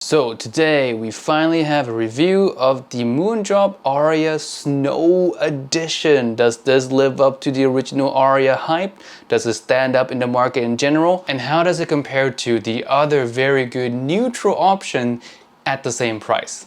So today we finally have a review of the Moondrop Aria Snow Edition. Does this live up to the original Aria hype? Does it stand up in the market in general? And how does it compare to the other very good neutral option at the same price?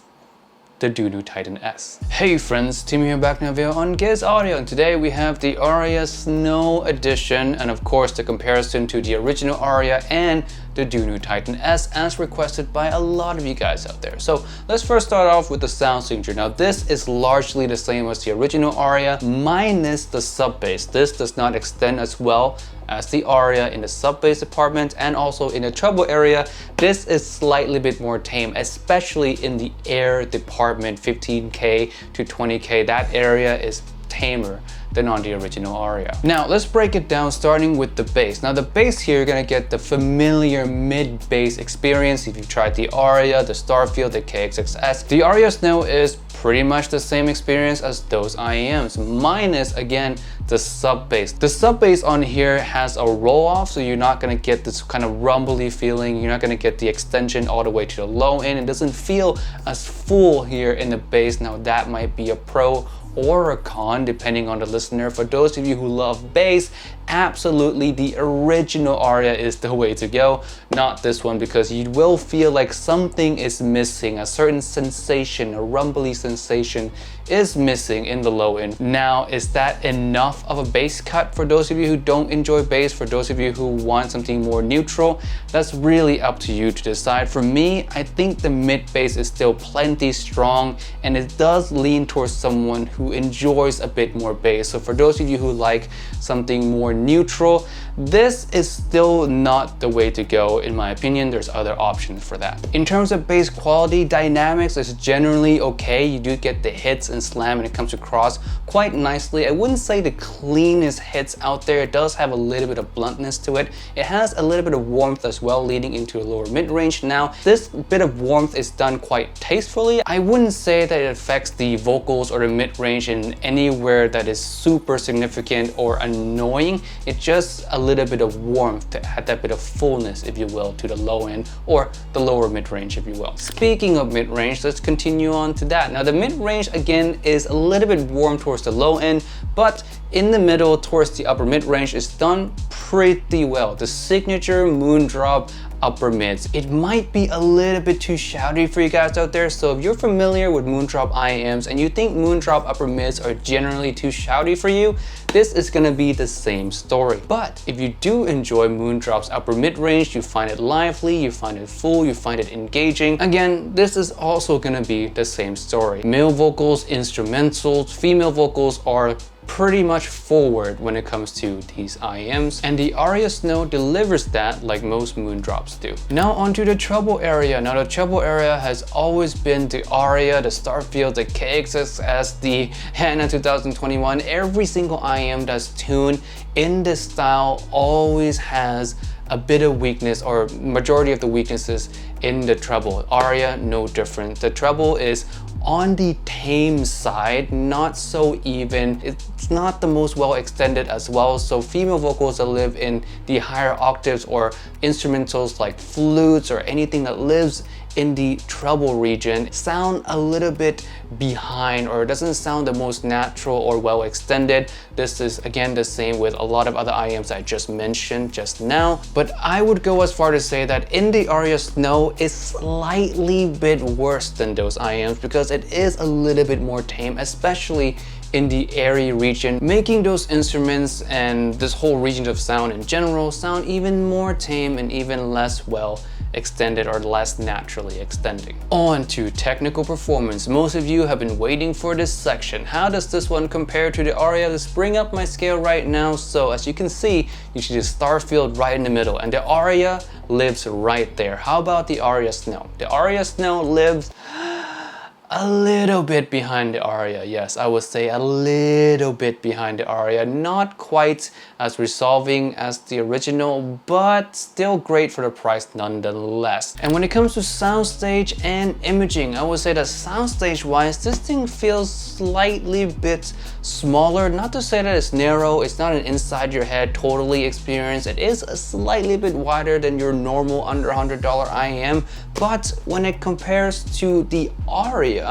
The Dunu Titan S. Hey friends, Tim here back now on Giz Audio, and today we have the Aria Snow Edition and of course the comparison to the original Aria and the Dunu Titan S as requested by a lot of you guys out there. So let's first start off with the sound signature. Now this is largely the same as the original Aria minus the sub bass. This does not extend as well as the Aria in the sub bass department, and also in the treble area this is slightly bit more tame, especially in the air department. 15k to 20k, that area is tamer than on the original Aria. Now let's break it down, starting with the bass. Now the bass here, you're gonna get the familiar mid bass experience if you tried the Aria, the Starfield, the KXXS. The Aria Snow is pretty much the same experience as those IEMs, minus again the sub bass. The sub bass on here has a roll off, so you're not gonna get this kind of rumbly feeling. You're not gonna get the extension all the way to the low end. It doesn't feel as full here in the bass. Now that might be a pro or a con depending on the listener. For those of you who love bass, absolutely the original Aria is the way to go, not this one, because you will feel like something is missing. A certain sensation, a rumbly sensation is missing in the low end. Now, is that enough of a bass cut for those of you who don't enjoy bass? For those of you who want something more neutral, that's really up to you to decide. For me, I think the mid bass is still plenty strong, and it does lean towards someone who enjoys a bit more bass. So for those of you who like something more neutral, this is still not the way to go in my opinion. There's other options for that. In terms of bass quality, dynamics is generally okay. You do get the hits and slam and it comes across quite nicely. I wouldn't say the cleanest hits out there. It does have a little bit of bluntness to it. It has a little bit of warmth as well, leading into a lower mid-range. Now this bit of warmth is done quite tastefully. I wouldn't say that it affects the vocals or the mid-range in anywhere that is super significant or annoying. It's just a little bit of warmth to add that bit of fullness, if you will, to the low end or the lower mid-range, if you will. Speaking of mid-range, let's continue on to that. Now the mid-range again is a little bit warm towards the low end, but in the middle towards the upper mid-range is done pretty well. The signature Moondrop upper mids. It might be a little bit too shouty for you guys out there, so if you're familiar with Moondrop IEMs and you think Moondrop upper mids are generally too shouty for you, this is gonna be the same story. But if you do enjoy Moondrop's upper mid-range, you find it lively, you find it full, you find it engaging, again, this is also gonna be the same story. Male vocals, instrumentals, female vocals are pretty much forward when it comes to these IEMs, and the Aria Snow delivers that like most Moondrops do. Now onto the treble area. Now the treble area has always been the Aria, the Starfield, the KXXS, the Hannah 2021. Every single IEM that's tuned in this style always has a bit of weakness, or majority of the weaknesses in the treble. Aria, no different. The treble is on the tame side, not so even. It's not the most well extended as well, so female vocals that live in the higher octaves or instrumentals like flutes or anything that lives in the treble region sound a little bit behind, or doesn't sound the most natural or well extended. This is again the same with a lot of other IEMs I just mentioned just now, but I would go as far to say that in the Aria Snow is slightly bit worse than those IEMs because it is a little bit more tame, especially in the airy region, making those instruments and this whole region of sound in general sound even more tame and even less well extended or less naturally extending. On to technical performance. Most of you have been waiting for this section. How does this one compare to the Aria? Let's bring up my scale right now. So as you can see, you see the Starfield right in the middle, and the Aria lives right there. How about the Aria Snow? The Aria Snow lives a little bit behind the Aria. Yes, I would say a little bit behind the Aria. Not quite as resolving as the original, but still great for the price nonetheless. And when it comes to soundstage and imaging, I would say that soundstage wise, this thing feels slightly bit smaller. Not to say that it's narrow, it's not an inside your head totally experience. It is a slightly bit wider than your normal under $100 IEM, but when it compares to the Aria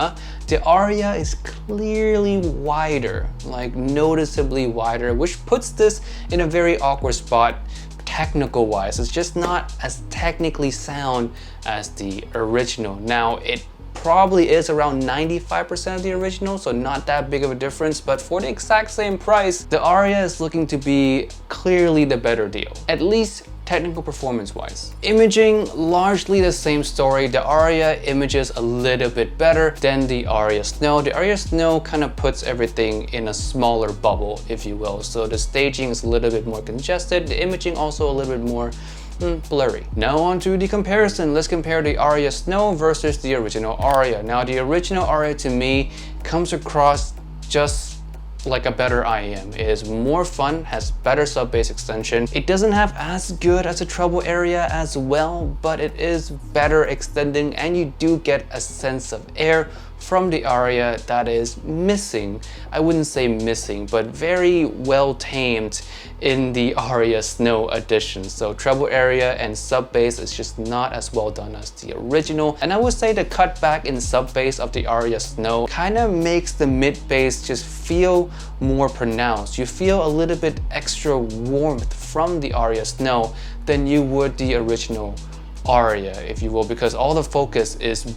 is clearly wider, like noticeably wider, which puts this in a very awkward spot technical wise. It's just not as technically sound as the original. Now it probably is around 95% of the original, so not that big of a difference, but for the exact same price, the Aria is looking to be clearly the better deal, at least technical performance wise. Imaging, largely the same story. The Aria images a little bit better than the Aria Snow. The Aria Snow kind of puts everything in a smaller bubble, if you will. So the staging is a little bit more congested, the imaging also a little bit more blurry. Now on to the comparison. Let's compare the Aria Snow versus the original Aria. Now the original Aria to me comes across just like a better IEM. It is more fun, has better sub-bass extension. It doesn't have as good as a treble area as well, but it is better extending and you do get a sense of air from the Aria that is missing. I wouldn't say missing, but very well tamed in the Aria Snow edition. So treble area and sub bass is just not as well done as the original. And I would say the cutback in sub bass of the Aria Snow kind of makes the mid bass just feel more pronounced. You feel a little bit extra warmth from the Aria Snow than you would the original Aria, if you will, because all the focus is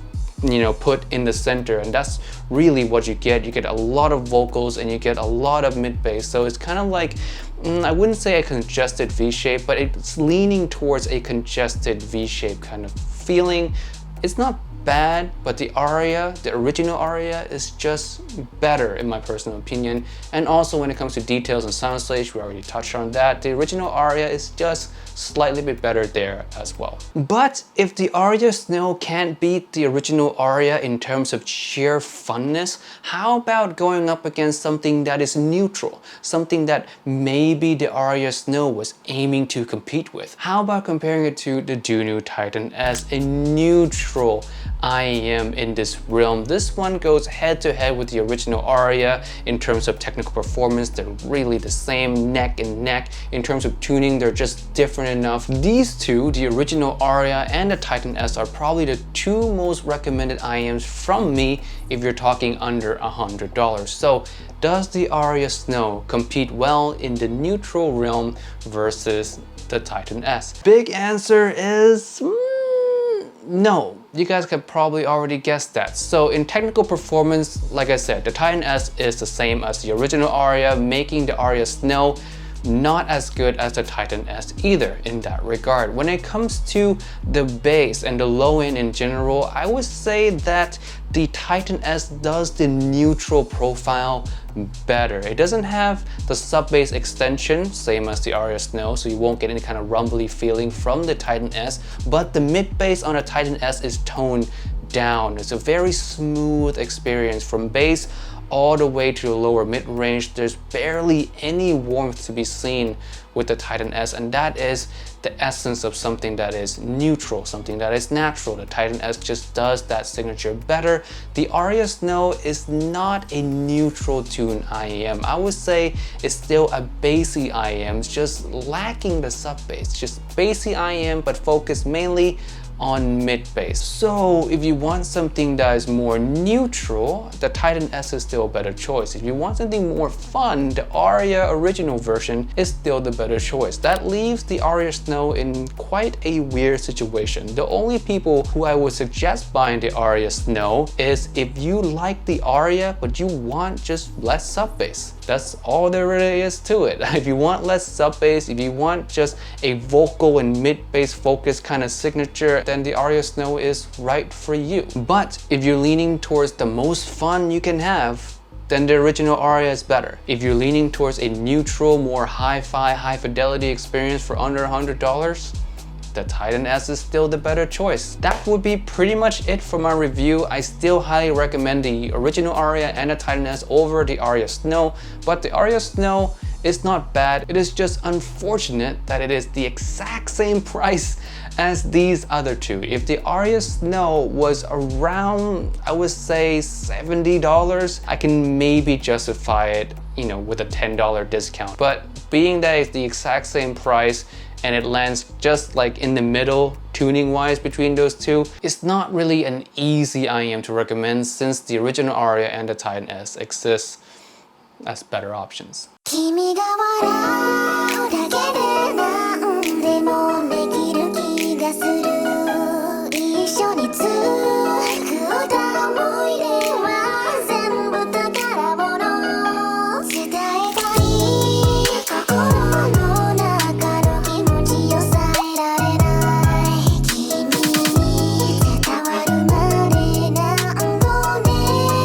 put in the center, and that's really what you get. You get a lot of vocals and you get a lot of mid bass, so it's kind of like I wouldn't say a congested V shape, but it's leaning towards a congested V shape kind of feeling. It's not bad, but the Aria, the original Aria, is just better in my personal opinion. And also when it comes to details and soundstage, we already touched on that. The original Aria is just slightly bit better there as well. But if the Aria Snow can't beat the original Aria in terms of sheer funness, how about going up against something that is neutral? Something that maybe the Aria Snow was aiming to compete with. How about comparing it to the Dunu Titan as a neutral IEM in this realm? This one goes head to head with the original Aria in terms of technical performance. They're really the same neck and neck. In terms of tuning, they're just different enough. These two, the original Aria and the Titan S, are probably the two most recommended IEMs from me if you're talking under $100. So does the Aria Snow compete well in the neutral realm versus the Titan S? Big answer is no. You guys could probably already guess that. So in technical performance, like I said, the Titan S is the same as the original Aria, making the Aria Snow not as good as the Titan S either in that regard. When it comes to the bass and the low end in general, I would say that the Titan S does the neutral profile better. It doesn't have the sub bass extension, same as the Aria Snow, so you won't get any kind of rumbly feeling from the Titan S, but the mid bass on the Titan S is toned down. It's a very smooth experience from bass all the way to the lower mid-range. There's barely any warmth to be seen with the Titan S, and that is the essence of something that is neutral, something that is natural. The Titan S just does that signature better. The Aria Snow is not a neutral tune IEM. I would say it's still a bassy IEM, it's just lacking the sub bass. Just bassy IEM, but focused mainly on mid bass. So if you want something that is more neutral, the Titan S is still a better choice. If you want something more fun, the Aria original version is still the better choice. That leaves the Aria Snow in quite a weird situation. The only people who I would suggest buying the Aria Snow is if you like the Aria but you want just less sub bass. That's all there really is to it. If you want less sub bass, if you want just a vocal and mid bass focused kind of signature, then the Aria Snow is right for you. But if you're leaning towards the most fun you can have, then the original Aria is better. If you're leaning towards a neutral, more hi-fi, high fidelity experience for under $100, the Titan S is still the better choice. That would be pretty much it for my review. I still highly recommend the original Aria and the Titan S over the Aria Snow, but the Aria Snow is not bad. It is just unfortunate that it is the exact same price as these other two. If the Aria Snow was around, I would say $70, I can maybe justify it, you know, with a $10 discount. But being that it's the exact same price and it lands just like in the middle tuning wise between those two, it's not really an easy IEM to recommend since the original Aria and the Titan S exist as better options. 君が笑